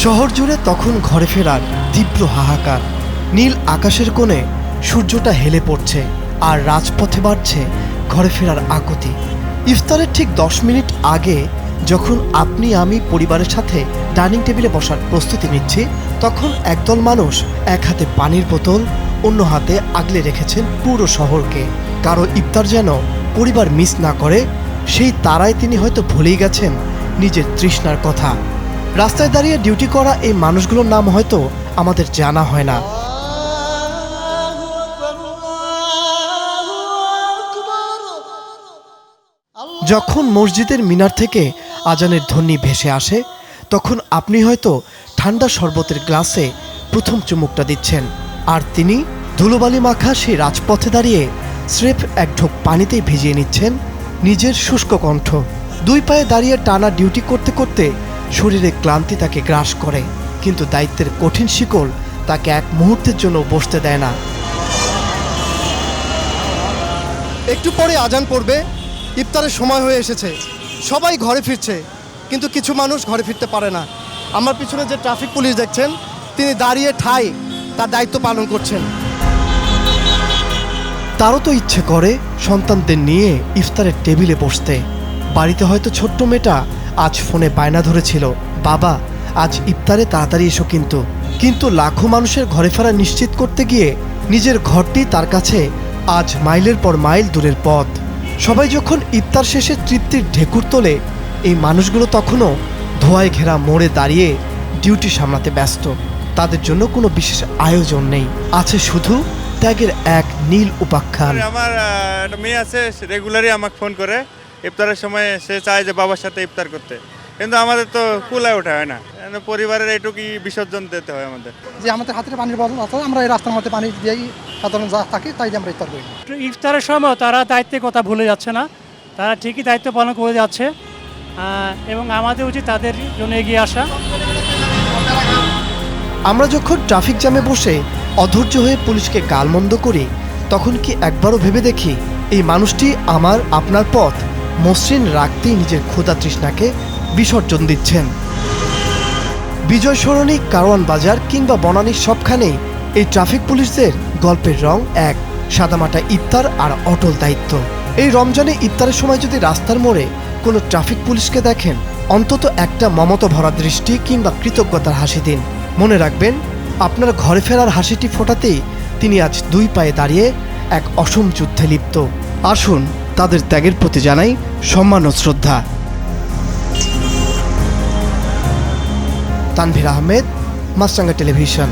শহর জুড়ে তখন ঘরে ফেরার তীব্র হাহাকার। নীল আকাশের কোণে সূর্যটা হেলে পড়ছে, আর রাজপথে বাড়ছে ঘরে ফেরার আকুতি। ইফতারের ঠিক 10 মিনিট আগে যখন আপনি আমি পরিবারের সাথে ডাইনিং টেবিলে বসার প্রস্তুতি নিচ্ছি, তখন একদল মানুষ এক হাতে পানির বোতল, অন্য হাতে আগলে রেখেছেন পুরো শহরকে। কারো ইফতার যেন পরিবার মিস না করে, সেই তারাই তিনি হয়তো ভুলেই গেছেন নিজের তৃষ্ণার কথা। রাস্তায় দাঁড়িয়ে ডিউটি করা এই মানুষগুলোর নাম হয়তো আমাদের জানা হয় না। যখন মসজিদের মিনার থেকে আজানের ধ্বনি ভেসে আসে, তখন আপনি হয়তো ঠান্ডা শরবতের গ্লাসে প্রথম চুমুকটা দিচ্ছেন, আর তিনি ধুলোবালি মাখা সেই রাজপথে দাঁড়িয়ে স্রেফ এক ঢোক পানিতেই ভিজিয়ে নিচ্ছেন নিজের শুষ্ক কণ্ঠ। দুই পায়ে দাঁড়িয়ে টানা ডিউটি করতে করতে শরীরে ক্লান্তি তাকে গ্রাস করে, কিন্তু দায়িত্বের কঠিন শিকল তাকে এক মুহূর্তের জন্য বসতে দেয় না। একটু পরে আজান পড়বে, ইফতারের সময় হয়ে এসেছে, সবাই ঘরে ফিরছে, কিন্তু কিছু মানুষ ঘরে ফিরতে পারে না। আমার পিছনে যে ট্রাফিক পুলিশ দেখছেন, তিনি দাঁড়িয়ে ঠাই তার দায়িত্ব পালন করছেন। তারও তো ইচ্ছে করে সন্তানদের নিয়ে ইফতারের টেবিলে বসতে। বাড়িতে হয়তো ছোট্ট মেয়েটা আজ ফোনে বায়না ধরেছিল, বাবা আজ ইফতারে তাড়াতাড়ি এসো। কিন্তু লাখো মানুষের ঘরে ফেরা নিশ্চিত করতে গিয়ে নিজের ঘরটি তার কাছে আজ মাইলের পর মাইল দূরের পথ। সবাই যখন ইফতার শেষে তৃপ্তির ঢেকুর তোলে, এই মানুষগুলো তখনও ধোঁয়ায় ঘেরা মোড়ে দাঁড়িয়ে ডিউটি সামলাতে ব্যস্ত। তাদের জন্য কোনো বিশেষ আয়োজন নেই, আছে শুধু ত্যাগের এক নীল উপাখ্যান। আমার একটা মেয়ে আছে, রেগুলারই আমাকে ফোন করে ইফতারের সময়, সে চায় যে বাবার সাথে ইফতার করতে, কিন্তু আমাদের তো কুলায় ওঠা হয় না। পরিবারের এইটুকুই বিসর্জন দিতে হয় আমাদের। যে আমাদের হাতের পানির বোতল আছে, আমরা এই রাস্তার মধ্যে পানি দিয়েই সাধারণ যা থাকে তাই দিয়ে আমরা ইফতার করি। ইফতারের সময় তারা দায়িত্বের কথা ভুলে যাচ্ছে না, তারা ঠিকই দায়িত্ব পালন করে যাচ্ছে, এবং আমাদের উচিত তাদের জন্য এগিয়ে আসা। আমরা যখন ট্রাফিক জ্যামে বসে অধৈর্য হয়ে পুলিশকে গালমন্দ করি, তখন কি একবারও ভেবে দেখি এই মানুষটি আমার আপনার পথ মসৃণ রাখতেই নিজের ক্ষুধা তৃষ্ণাকে বিসর্জন দিচ্ছেন। বিজয় সরণি, কারওয়ান বাজার কিংবা বনানীর সবখানেই এই ট্রাফিক পুলিশদের গল্পের রং এক, সাদামাটা ইফতার আর অটল দায়িত্ব। এই রমজানে ইফতারের সময় যদি রাস্তার মোড়ে কোনো ট্রাফিক পুলিশকে দেখেন, অন্তত একটা মমতা ভরা দৃষ্টি কিংবা কৃতজ্ঞতার হাসি দিন। মনে রাখবেন, আপনার ঘরে ফেরার হাসিটি ফোটাতেই তিনি আজ দুই পায়ে দাঁড়িয়ে এক অসম যুদ্ধে লিপ্ত। আসুন তাদের ত্যাগের প্রতি জানাই সম্মান ও শ্রদ্ধা। তানভীর আহমেদ, মাছরাঙ্গা টেলিভিশন।